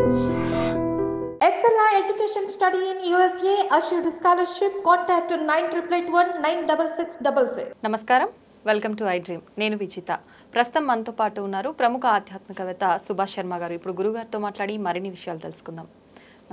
Excella Education Study in USA assured scholarship. Contact 9881 నమస్కారం, welcome to I dream. నేను విజిత. ప్రస్తుతం మనతో పాటు ఉన్నారు ప్రముఖ ఆధ్యాత్మికవేత్త సుభాష్ శర్మ గారు. ఇప్పుడు గురుగారితో మాట్లాడి మరిన్ని విషయాలు తెలుసుకుందాం.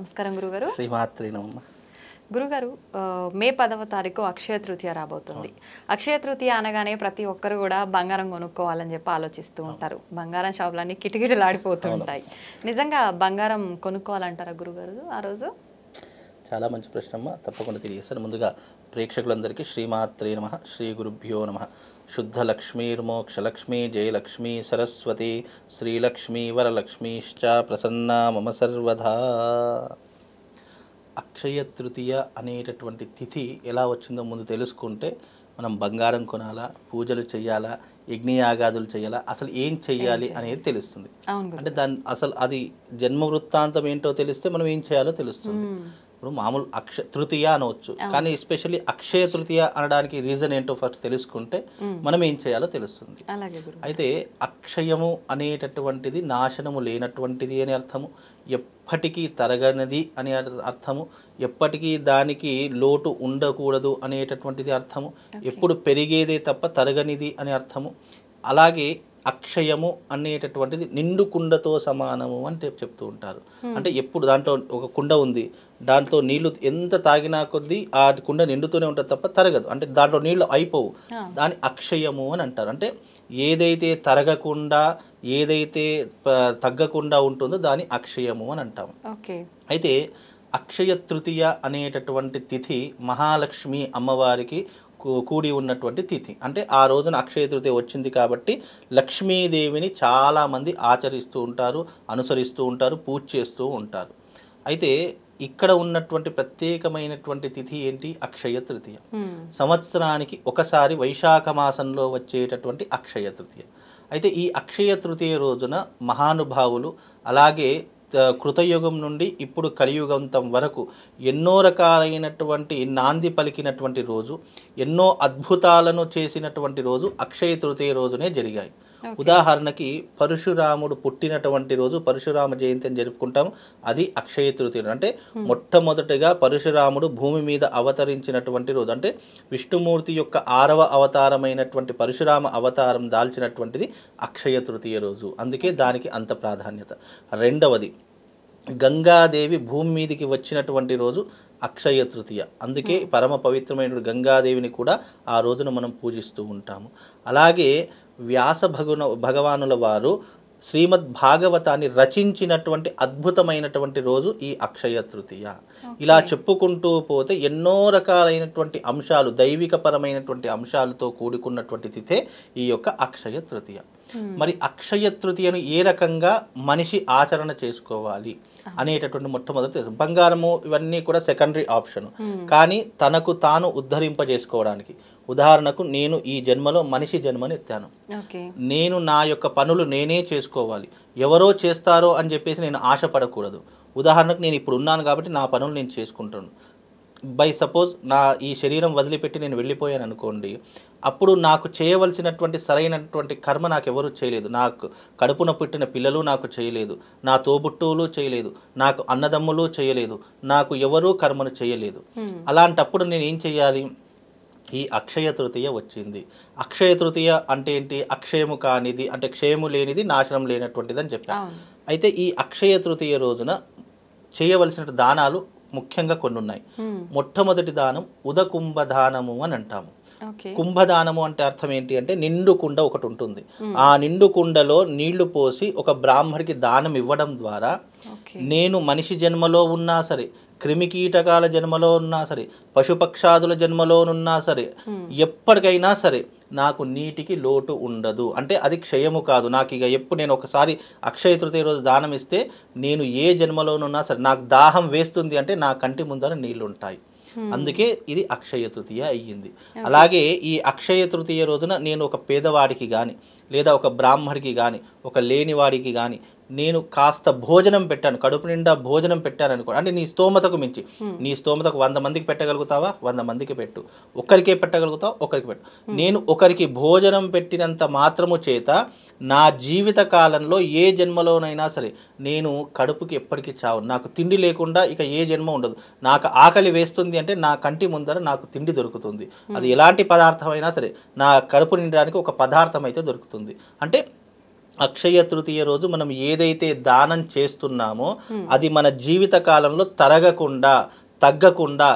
నమస్కారం గురుగారు. శ్రీమాత్రి నమః. గురుగారు, మే 10వ తారీఖు అక్షయ తృతీయ రాబోతుంది. అక్షయ తృతీయ అనగానే ప్రతి ఒక్కరు కూడా బంగారం కొనుక్కోవాలని చెప్పి ఆలోచిస్తూ ఉంటారు. బంగారం షాపులన్నీ కిటకిటలాడిపోతూ ఉంటాయి. నిజంగా బంగారం కొనుక్కోవాలంటారా గురుగారు ఆ రోజు? చాలా మంచి ప్రశ్న అమ్మ, తప్పకుండా తెలియజేస్తాను. ముందుగా ప్రేక్షకులందరికీ శ్రీమాత్రే నమః, శ్రీ గురుభ్యో నమః. శుద్ధ లక్ష్మీర్మోక్షలక్ష్మీ జయలక్ష్మీ సరస్వతి శ్రీలక్ష్మీ వరలక్ష్మీశ్చ ప్రసన్నా మమ సర్వదా. అక్షయ తృతీయ అనేటటువంటి తిథి ఎలా వచ్చిందో ముందు తెలుసుకుంటే మనం బంగారం కొనాలా, పూజలు చేయాలా, యజ్ఞయాగాదులు చేయాలా, అసలు ఏం చెయ్యాలి అనేది తెలుస్తుంది. అంటే దాని అసలు అది జన్మ వృత్తాంతం ఏంటో తెలిస్తే మనం ఏం చేయాలో తెలుస్తుంది. ఇప్పుడు మామూలు తృతీయ అనవచ్చు, కానీ ఎస్పెషల్లీ అక్షయ తృతీయ అనడానికి రీజన్ ఏంటో ఫస్ట్ తెలుసుకుంటే మనం ఏం చేయాలో తెలుస్తుంది. అయితే అక్షయము అనేటటువంటిది నాశనము లేనటువంటిది అని అర్థము, ఎప్పటికీ తరగనిది అని అర్థము, ఎప్పటికీ దానికి లోటు ఉండకూడదు అనేటటువంటిది అర్థము, ఎప్పుడు పెరిగేదే తప్ప తరగనిది అని అర్థము. అలాగే అక్షయము అనేటటువంటిది నిండు కుండతో సమానము అని చెప్తూ ఉంటారు. అంటే ఎప్పుడు దాంట్లో ఒక కుండ ఉంది, దాంట్లో నీళ్లు ఎంత తాగినా కొద్దీ ఆ కుండ నిండుతూనే ఉంటుంది తప్ప తరగదు, అంటే దాంట్లో నీళ్లు అయిపోవు, దాని అక్షయము అని అంటారు. అంటే ఏదైతే తరగకుండా ఏదైతే తగ్గకుండా ఉంటుందో దాని అక్షయము అని అంటాము. అయితే అక్షయ తృతీయ అనేటటువంటి తిథి మహాలక్ష్మి అమ్మవారికి కూడి ఉన్నటువంటి తిథి. అంటే ఆ రోజున అక్షయ తృతీయ వచ్చింది కాబట్టి లక్ష్మీదేవిని చాలామంది ఆచరిస్తూ ఉంటారు, అనుసరిస్తూ ఉంటారు, పూజ చేస్తూ ఉంటారు. అయితే ఇక్కడ ఉన్నటువంటి ప్రత్యేకమైనటువంటి తిథి ఏంటి? అక్షయ తృతీయ. సంవత్సరానికి ఒకసారి వైశాఖ మాసంలో వచ్చేటటువంటి అక్షయ తృతీయ. అయితే ఈ అక్షయ తృతీయ రోజున మహానుభావులు, అలాగే కృతయుగం నుండి ఇప్పుడు కలియుగంతం వరకు ఎన్నో రకాలైనటువంటి నాంది పలికినటువంటి రోజు, ఎన్నో అద్భుతాలను చేసినటువంటి రోజు అక్షయ తృతీయ రోజునే జరిగాయి. ఉదాహరణకి పరశురాముడు పుట్టినటువంటి రోజు పరశురామ జయంతి అని జరుపుకుంటాము, అది అక్షయ తృతీయ. అంటే మొట్టమొదటిగా పరశురాముడు భూమి మీద అవతరించినటువంటి రోజు, అంటే విష్ణుమూర్తి యొక్క 6వ అవతారమైనటువంటి పరశురామ అవతారం దాల్చినటువంటిది అక్షయ తృతీయ రోజు, అందుకే దానికి అంత ప్రాధాన్యత. రెండవది, గంగాదేవి భూమి మీదికి వచ్చినటువంటి రోజు అక్షయ తృతీయ, అందుకే పరమ పవిత్రమైన గంగాదేవిని కూడా ఆ రోజున మనం పూజిస్తూ ఉంటాము. అలాగే వ్యాస భగవానుల వారు శ్రీమద్ భాగవతాన్ని రచించినటువంటి అద్భుతమైనటువంటి రోజు ఈ అక్షయ తృతీయ. ఇలా చెప్పుకుంటూ పోతే ఎన్నో రకాలైనటువంటి అంశాలు, దైవికపరమైనటువంటి అంశాలతో కూడుకున్నటువంటి తిథే ఈ యొక్క అక్షయ తృతీయ. మరి అక్షయ తృతీయను ఏ రకంగా మనిషి ఆచరణ చేసుకోవాలి అనేటటువంటి మొట్టమొదటి తెలుసు. బంగారము ఇవన్నీ కూడా సెకండరీ ఆప్షన్, కానీ తనకు తాను ఉద్ధరింపజేసుకోవడానికి, ఉదాహరణకు నేను ఈ జన్మలో మనిషి జన్మని ఎత్తాను, నేను నా యొక్క పనులు నేనే చేసుకోవాలి, ఎవరో చేస్తారో అని చెప్పేసి నేను ఆశపడకూడదు. ఉదాహరణకు నేను ఇప్పుడు ఉన్నాను కాబట్టి నా పనులు నేను చేసుకుంటాను. బై సపోజ్ నా ఈ శరీరం వదిలిపెట్టి నేను వెళ్ళిపోయాను అనుకోండి, అప్పుడు నాకు చేయవలసినటువంటి సరైనటువంటి కర్మ నాకు ఎవరు చేయలేదు, నాకు కడుపున పుట్టిన పిల్లలు నాకు చేయలేదు, నా తోబుట్టువులు చేయలేదు, నాకు అన్నదమ్ములు చేయలేదు, నాకు ఎవరూ కర్మను చేయలేదు. అలాంటప్పుడు నేను ఏం చేయాలి? ఈ అక్షయ తృతీయ వచ్చింది. అక్షయ తృతీయ అంటే ఏంటి? అక్షయము కానిది, అంటే క్షయము లేనిది, నాశనం లేనటువంటిది అని చెప్పాను. అయితే ఈ అక్షయ తృతీయ రోజున చేయవలసిన దానాలు ముఖ్యంగా కొన్ని ఉన్నాయి. మొట్టమొదటి దానం ఉదకుంభదానము అని అంటాము. కుంభదానము అంటే అర్థం ఏంటి అంటే, నిండు కుండ ఒకటి ఉంటుంది, ఆ నిండు కుండలో నీళ్లు పోసి ఒక బ్రాహ్మడికి దానం ఇవ్వడం ద్వారా నేను మనిషి జన్మలో ఉన్నా సరే, క్రిమికీటకాల జన్మలో ఉన్నా సరే, పశుపక్షాదుల జన్మలోనున్నా సరే, ఎప్పటికైనా సరే నాకు నీటికి లోటు ఉండదు. అంటే అది క్షయము కాదు. నాకు ఇక ఎప్పుడు నేను ఒకసారి అక్షయ తృతీయ రోజు దానం ఇస్తే నేను ఏ జన్మలోనున్నా సరే నాకు దాహం వేస్తుంది అంటే నా కంటి ముందర నీళ్లు ఉంటాయి. అందుకే ఇది అక్షయ తృతీయ అయ్యింది. అలాగే ఈ అక్షయ తృతీయ రోజున నేను ఒక పేదవాడికి కానీ, లేదా ఒక బ్రాహ్మడికి కానీ, ఒక లేనివాడికి కానీ నేను కాస్త భోజనం పెట్టాను, కడుపు నిండా భోజనం పెట్టాను అనుకో, అంటే నీ స్తోమతకు మించి, నీ స్తోమతకు 100 మందికి పెట్టగలుగుతావా, 100 మందికి పెట్టు. ఒక్కరికే పెట్టగలుగుతావు, ఒకరికి పెట్టు. నేను ఒకరికి భోజనం పెట్టినంత మాత్రము చేత నా జీవిత కాలంలో ఏ జన్మలోనైనా సరే నేను కడుపుకి ఎప్పటికీ చావు, నాకు తిండి లేకుండా ఇక ఏ జన్మ ఉండదు. నాకు ఆకలి వేస్తుంది అంటే నా కంటి ముందర నాకు తిండి దొరుకుతుంది. అది ఎలాంటి పదార్థమైనా సరే నా కడుపు నిండడానికి ఒక పదార్థం అయితే దొరుకుతుంది. అంటే అక్షయ తృతీయ రోజు మనం ఏదైతే దానం చేస్తున్నామో అది మన జీవిత కాలంలో తరగకుండా తగ్గకుండా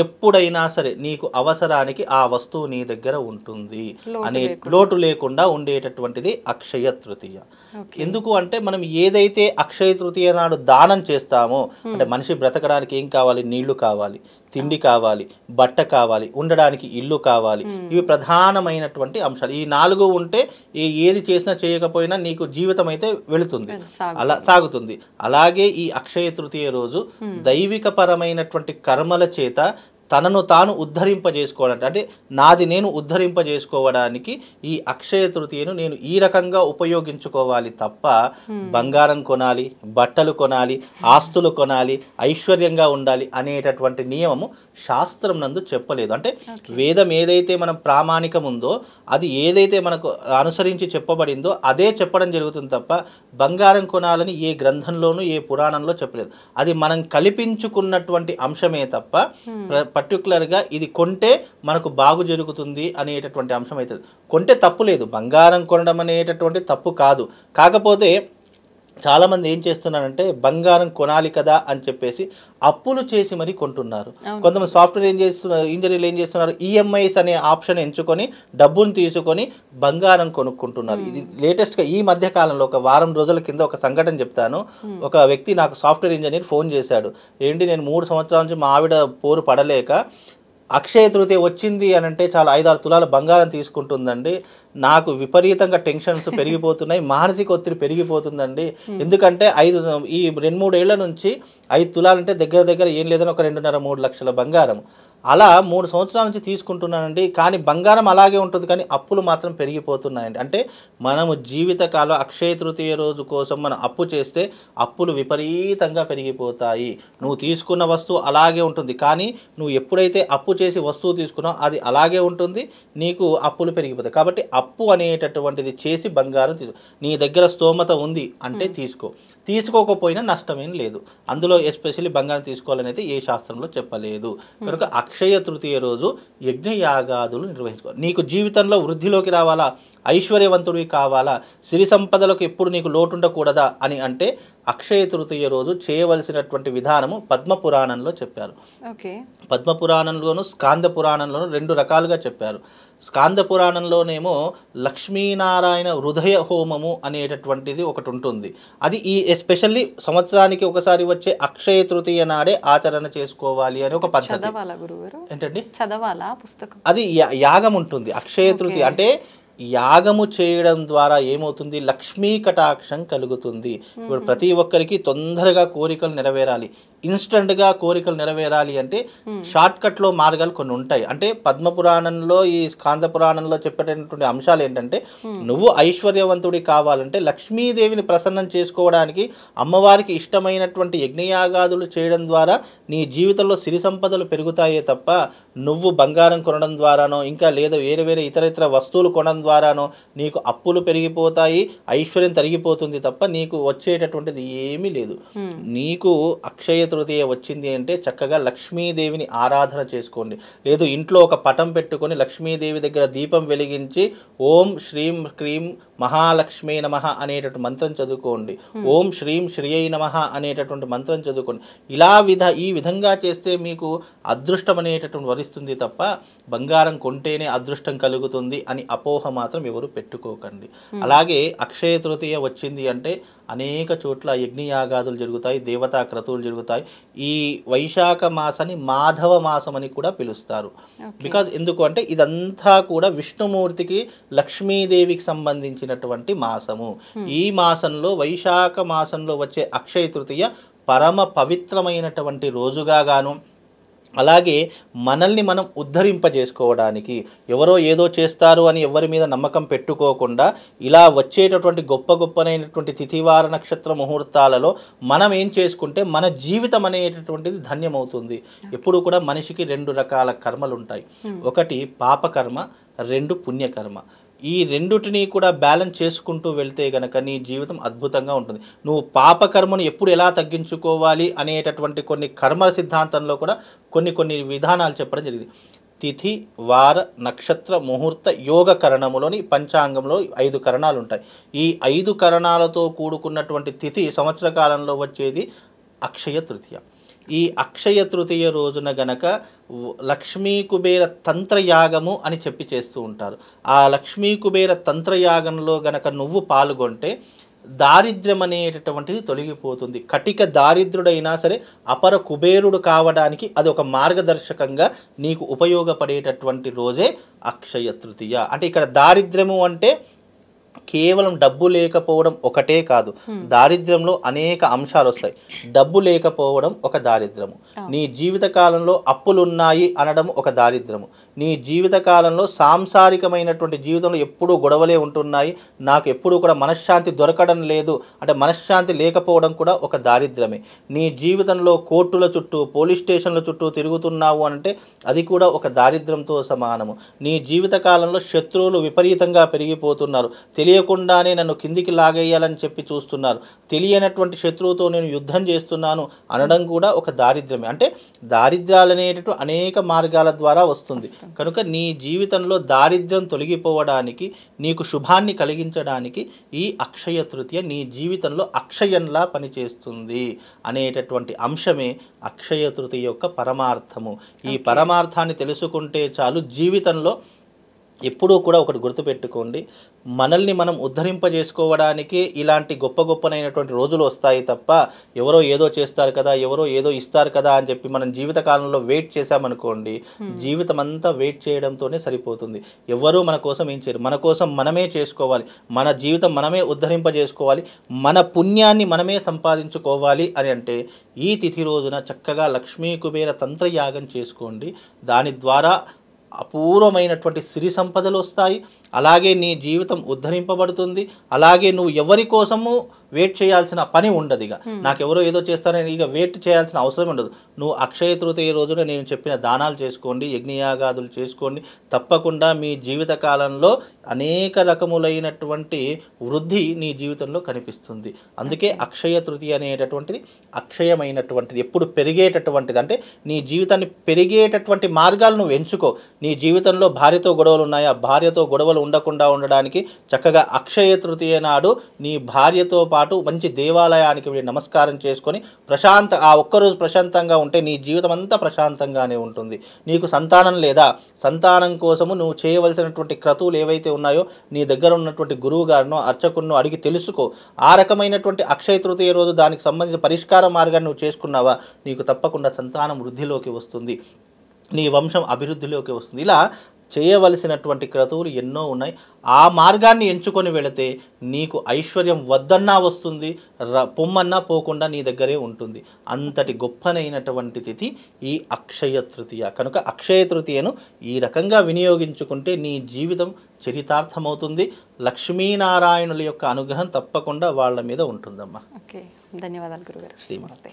ఎప్పుడైనా సరే నీకు అవసరానికి ఆ వస్తువు నీ దగ్గర ఉంటుంది అనే లోటు లేకుండా ఉండేటటువంటిది అక్షయ తృతీయ. ఎందుకు అంటే మనం ఏదైతే అక్షయ తృతీయ నాడు దానం చేస్తామో, అంటే మనిషి బ్రతకడానికి ఏం కావాలి? నీళ్లు కావాలి, తిండి కావాలి, బట్ట కావాలి, ఉండడానికి ఇల్లు కావాలి. ఇవి ప్రధానమైనటువంటి అంశాలు. ఈ 4 ఉంటే ఏది చేసినా చేయకపోయినా నీకు జీవితం అయితే వెళుతుంది, అలా సాగుతుంది. అలాగే ఈ అక్షయ తృతీయ రోజు దైవిక పరమైనటువంటి కర్మల చేత తనను తాను ఉద్ధరింపజేసుకోవడానికి, అంటే నాది నేను ఉద్ధరింపజేసుకోవడానికి ఈ అక్షయ తృతీయను నేను ఈ రకంగా ఉపయోగించుకోవాలి తప్ప బంగారం కొనాలి, బట్టలు కొనాలి, ఆస్తులు కొనాలి, ఐశ్వర్యంగా ఉండాలి అనేటటువంటి నియమము శాస్త్రం నందు చెప్పలేదు. అంటే వేదం ఏదైతే మనం ప్రామాణికం ఉందో అది ఏదైతే మనకు అనుసరించి చెప్పబడిందో అదే చెప్పడం జరుగుతుంది తప్ప బంగారం కొనాలని ఏ గ్రంథంలోనూ ఏ పురాణంలో చెప్పలేదు. అది మనం కల్పించుకున్నటువంటి అంశమే తప్ప పర్టికులర్గా ఇది కొంటే మనకు బాగు జరుగుతుంది అనేటటువంటి అంశం అవుతుంది. కొంటే తప్పు లేదు, బంగారం కొనడం అనేటటువంటి తప్పు కాదు. కాకపోతే చాలామంది ఏం చేస్తున్నారంటే బంగారం కొనాలి కదా అని చెప్పేసి అప్పులు చేసి మరీ కొంటున్నారు. కొంతమంది సాఫ్ట్వేర్ ఇంజనీర్లు ఏం చేస్తున్నారు? ఈఎంఐస్ అనే ఆప్షన్ ఎంచుకొని డబ్బును తీసుకొని బంగారం కొనుక్కుంటున్నారు. ఇది లేటెస్ట్గా ఈ మధ్య కాలంలో ఒక వారం రోజుల కింద ఒక సంఘటన చెప్తాను. ఒక వ్యక్తి నాకు సాఫ్ట్వేర్ ఇంజనీర్ ఫోన్ చేశాడు. ఏంటి, నేను 3 సంవత్సరాల నుంచి మా ఆవిడ పోరు పడలేక అక్షయ తృతీయ వచ్చింది అని అంటే చాలా 5-6 తులాల బంగారం తీసుకుంటుందండి. నాకు విపరీతంగా టెన్షన్స్ పెరిగిపోతున్నాయి, మానసిక ఒత్తిడి పెరిగిపోతుందండి. ఎందుకంటే ఈ 2-3 ఏళ్ల నుంచి 5 తులాలంటే దగ్గర దగ్గర ఏం లేదని ఒక 2.5-3 లక్షల బంగారం. అలా 3 సంవత్సరాల నుంచి తీసుకుంటున్నానండి. కానీ బంగారం అలాగే ఉంటుంది, కానీ అప్పులు మాత్రం పెరిగిపోతున్నాయండి. అంటే మనము జీవితకాలం అక్షయ తృతీయ రోజు కోసం మనం అప్పు చేస్తే అప్పులు విపరీతంగా పెరిగిపోతాయి. నువ్వు తీసుకున్న వస్తువు అలాగే ఉంటుంది, కానీ నువ్వు ఎప్పుడైతే అప్పు చేసి వస్తువు తీసుకున్నావు అది అలాగే ఉంటుంది, నీకు అప్పులు పెరిగిపోతాయి. కాబట్టి అప్పు అనేటటువంటిది చేసి బంగారం నీ దగ్గర స్తోమత ఉంది అంటే తీసుకోకపోయినా నష్టమేం లేదు. అందులో ఎస్పెషల్లీ బంగారం తీసుకోవాలనేది ఏ శాస్త్రంలో చెప్పలేదు. కనుక అక్షయ తృతీయ రోజు యజ్ఞయాగాదులు నిర్వహించుకోవాలి. నీకు జీవితంలో వృద్ధిలోకి రావాలా, ఐశ్వర్యవంతుడివి కావాలా, సిరి సంపదలకు ఎప్పుడు నీకు లోటు ఉండకూడదా అని అంటే అక్షయ తృతీయ రోజు చేయవలసినటువంటి విధానము పద్మపురాణంలో చెప్పారు. పద్మపురాణంలోను స్కాంద పురాణంలోను 2 రకాలుగా చెప్పారు. స్కాంద పురాణంలోనేమో లక్ష్మీనారాయణ హృదయ హోమము అనేటటువంటిది ఒకటి ఉంటుంది. అది ఎస్పెషల్లీ సంవత్సరానికి ఒకసారి వచ్చే అక్షయ తృతీయ నాడే ఆచరణ చేసుకోవాలి అని ఒక పద్ధతి. ఏంటండి చదవాలా పుస్తకం? అది యాగం ఉంటుంది. అక్షయ తృతీయ అంటే యాగము చేయడం ద్వారా ఏమవుతుంది? లక్ష్మీ కటాక్షం కలుగుతుంది. ఇప్పుడు ప్రతి ఒక్కరికి తొందరగా కోరికలు నెరవేరాలి, ఇన్స్టంట్గా కోరికలు నెరవేరాలి అంటే షార్ట్ కట్లో మార్గాలు కొన్ని ఉంటాయి. అంటే పద్మపురాణంలో ఈ స్కాంద పురాణంలో చెప్పేటటువంటి అంశాలు ఏంటంటే నువ్వు ఐశ్వర్యవంతుడి కావాలంటే లక్ష్మీదేవిని ప్రసన్నం చేసుకోవడానికి అమ్మవారికి ఇష్టమైనటువంటి యజ్ఞయాగాదులు చేయడం ద్వారా నీ జీవితంలో సిరి సంపదలు పెరుగుతాయే తప్ప నువ్వు బంగారం కొనడం ద్వారానో ఇంకా లేదా వేరే ఇతర వస్తువులు కొనడం ద్వారానో నీకు అప్పులు పెరిగిపోతాయి, ఐశ్వర్యం తరిగిపోతుంది తప్ప నీకు వచ్చేటటువంటిది ఏమీ లేదు. నీకు అక్షయ తృతీయ వచ్చింది అంటే చక్కగా లక్ష్మీదేవిని ఆరాధన చేసుకోండి. లేదు ఇంట్లో ఒక పటం పెట్టుకొని లక్ష్మీదేవి దగ్గర దీపం వెలిగించి ఓం శ్రీం క్రీం మహాలక్ష్మీ నమః అనేటటువంటి మంత్రం చదువుకోండి. ఓం శ్రీం శ్రీయై నమః అనేటటువంటి మంత్రం చదువుకోండి. ఈ విధంగా చేస్తే మీకు అదృష్టం అనేటటువంటి వరిస్తుంది తప్ప బంగారం కొంటేనే అదృష్టం కలుగుతుంది అని అపోహ మాత్రం ఎవరు పెట్టుకోకండి. అలాగే అక్షయ తృతీయ వచ్చింది అంటే అనేక చోట్ల యజ్ఞయాగాదులు జరుగుతాయి, దేవతా క్రతువులు జరుగుతాయి. ఈ వైశాఖ మాసాన్ని మాధవ మాసం అని కూడా పిలుస్తారు. బికాజ్ ఎందుకు అంటే ఇదంతా కూడా విష్ణుమూర్తికి లక్ష్మీదేవికి సంబంధించినటువంటి మాసము. ఈ మాసంలో వైశాఖ మాసంలో వచ్చే అక్షయ తృతీయ పరమ పవిత్రమైనటువంటి రోజుగా గాను అలాగే మనల్ని మనం ఉద్ధరింపజేసుకోవడానికి ఎవరో ఏదో చేస్తారు అని ఎవరి మీద నమ్మకం పెట్టుకోకుండా ఇలా వచ్చేటటువంటి గొప్పనైనటువంటి తిథివార నక్షత్ర ముహూర్తాలలో మనం ఏం చేసుకుంటే మన జీవితం అనేటటువంటిది ధన్యమవుతుంది. ఎప్పుడు కూడా మనిషికి 2 రకాల కర్మలు ఉంటాయి. ఒకటి పాపకర్మ, 2 పుణ్యకర్మ. ఈ రెండుటిని కూడా బ్యాలెన్స్ చేసుకుంటూ వెళ్తే గనక నీ జీవితం అద్భుతంగా ఉంటుంది. నువ్వు పాపకర్మను ఎప్పుడు ఎలా తగ్గించుకోవాలి అనేటటువంటి కొన్ని కర్మ సిద్ధాంతంలో కూడా కొన్ని విధానాలు చెప్పడం జరిగింది. తిథి, వార, నక్షత్ర, ముహూర్త, యోగ కరణములోని పంచాంగంలో 5 కరణాలు ఉంటాయి. ఈ 5 కరణాలతో కూడుకున్నటువంటి తిథి సంవత్సర కాలంలో వచ్చేది అక్షయ తృతీయ. ఈ అక్షయ తృతీయ రోజున గనక లక్ష్మీ కుబేర తంత్రయాగము అని చెప్పి చేస్తూ ఉంటారు. ఆ లక్ష్మీ కుబేర తంత్రయాగంలో గనక నువ్వు పాల్గొంటే దారిద్ర్యం అనేటటువంటిది తొలగిపోతుంది. కటిక దారిద్రుడైనా సరే అపర కుబేరుడు కావడానికి అది ఒక మార్గదర్శకంగా నీకు ఉపయోగపడేటటువంటి రోజే అక్షయ తృతీయ. అంటే ఇక్కడ దారిద్ర్యము అంటే కేవలం డబ్బు లేకపోవడం ఒకటే కాదు, దారిద్ర్యంలో అనేక అంశాలు వస్తాయి. డబ్బు లేకపోవడం ఒక దారిద్రము, నీ జీవిత కాలంలో అప్పులున్నాయి అనడం ఒక దారిద్రము, నీ జీవిత కాలంలో సాంసారికమైనటువంటి జీవితంలో ఎప్పుడూ గొడవలే ఉంటున్నాయి, నాకు ఎప్పుడూ కూడా మనశ్శాంతి దొరకడం లేదు అంటే మనశ్శాంతి లేకపోవడం కూడా ఒక దారిద్రమే. నీ జీవితంలో కోర్టుల చుట్టూ పోలీస్ స్టేషన్ల చుట్టూ తిరుగుతున్నావు అంటే అది కూడా ఒక దారిద్ర్యంతో సమానము. నీ జీవిత కాలంలో శత్రువులు విపరీతంగా పెరిగిపోతున్నారు, తెలియకుండానే నన్ను కిందికి లాగేయాలని చెప్పి చూస్తున్నారు, తెలియనటువంటి శత్రువుతో నేను యుద్ధం చేస్తున్నాను అనడం కూడా ఒక దారిద్ర్యమే. అంటే దారిద్ర్యాలు అనేటటువంటి అనేక మార్గాల ద్వారా వస్తుంది. కనుక నీ జీవితంలో దారిద్ర్యం తొలగిపోవడానికి, నీకు శుభాన్ని కలిగించడానికి ఈ అక్షయ తృతీయ నీ జీవితంలో అక్షయంలా పనిచేస్తుంది అనేటటువంటి అంశమే అక్షయ తృతీయ యొక్క పరమార్థము. ఈ పరమార్థాన్ని తెలుసుకుంటే చాలు. జీవితంలో ఎప్పుడూ కూడా ఒకటి గుర్తుపెట్టుకోండి, మనల్ని మనం ఉద్ధరింపజేసుకోవడానికి ఇలాంటి గొప్పనైనటువంటి రోజులు వస్తాయి తప్ప ఎవరో ఏదో చేస్తారు కదా, ఎవరో ఏదో ఇస్తారు కదా అని చెప్పి మనం జీవితకాలంలో వెయిట్ చేశామనుకోండి, జీవితం అంతా వెయిట్ చేయడంతోనే సరిపోతుంది. ఎవరూ మన కోసం ఏం చేయరు, మన కోసం మనమే చేసుకోవాలి, మన జీవితం మనమే ఉద్ధరింపజేసుకోవాలి, మన పుణ్యాన్ని మనమే సంపాదించుకోవాలి అని అంటే ఈ తిథి రోజున చక్కగా లక్ష్మీ కుబేర తంత్రయాగం చేసుకోండి. దాని ద్వారా అపూర్వమైనటువంటి సిరి సంపదలు వస్తాయి, అలాగే నీ జీవితం ఉద్ధరింపబడుతుంది, అలాగే నువ్వు ఎవరి కోసము వెయిట్ చేయాల్సిన పని ఉండదు. ఇక నాకెవరో ఏదో చేస్తారని ఇక వెయిట్ చేయాల్సిన అవసరం ఉండదు. నువ్వు అక్షయ తృతీయ రోజున నేను చెప్పిన దానాలు చేసుకోండి, యజ్ఞయాగాదులు చేసుకోండి, తప్పకుండా మీ జీవిత కాలంలో అనేక రకములైనటువంటి వృద్ధి నీ జీవితంలో కనిపిస్తుంది. అందుకే అక్షయ తృతీయ అనేటటువంటిది అక్షయమైనటువంటిది, ఎప్పుడు పెరిగేటటువంటిది. అంటే నీ జీవితాన్ని పెరిగేటటువంటి మార్గాలు నువ్వు ఎంచుకో. నీ జీవితంలో భార్యతో గొడవలు ఉన్నాయా, భార్యతో గొడవలు ఉండకుండా ఉండడానికి చక్కగా అక్షయ తృతీయ నాడు నీ భార్యతో పాటు మంచి దేవాలయానికి వెళ్ళి నమస్కారం చేసుకొని ఆ ఒక్కరోజు ప్రశాంతంగా ఉంటే నీ జీవితం అంతా ప్రశాంతంగానే ఉంటుంది. నీకు సంతానం లేదా, సంతానం కోసము నువ్వు చేయవలసినటువంటి క్రతువులు ఏవైతే ఉన్నాయో నీ దగ్గర ఉన్నటువంటి గురువు గారినో అర్చకున్నో అడిగి తెలుసుకో. ఆ రకమైనటువంటి అక్షయ తృతీయ రోజు దానికి సంబంధించిన పరిష్కార మార్గాన్ని నువ్వు చేసుకున్నావా, నీకు తప్పకుండా సంతానం వృద్ధిలోకి వస్తుంది, నీ వంశం అభివృద్ధిలోకి వస్తుంది. ఇలా చేయవలసినటువంటి క్రతువులు ఎన్నో ఉన్నాయి. ఆ మార్గాన్ని ఎంచుకొని వెళితే నీకు ఐశ్వర్యం వద్దన్నా వస్తుంది, పొమ్మన్నా పోకుండా నీ దగ్గరే ఉంటుంది. అంతటి గొప్పనైనటువంటి తిథి ఈ అక్షయ తృతీయ. కనుక అక్షయ తృతీయను ఈ రకంగా వినియోగించుకుంటే నీ జీవితం చరితార్థమవుతుంది. లక్ష్మీనారాయణుల యొక్క అనుగ్రహం తప్పకుండా వాళ్ళ మీద ఉంటుందమ్మా. ఓకే, ధన్యవాదాలు గురుగారు. శ్రీమస్తే.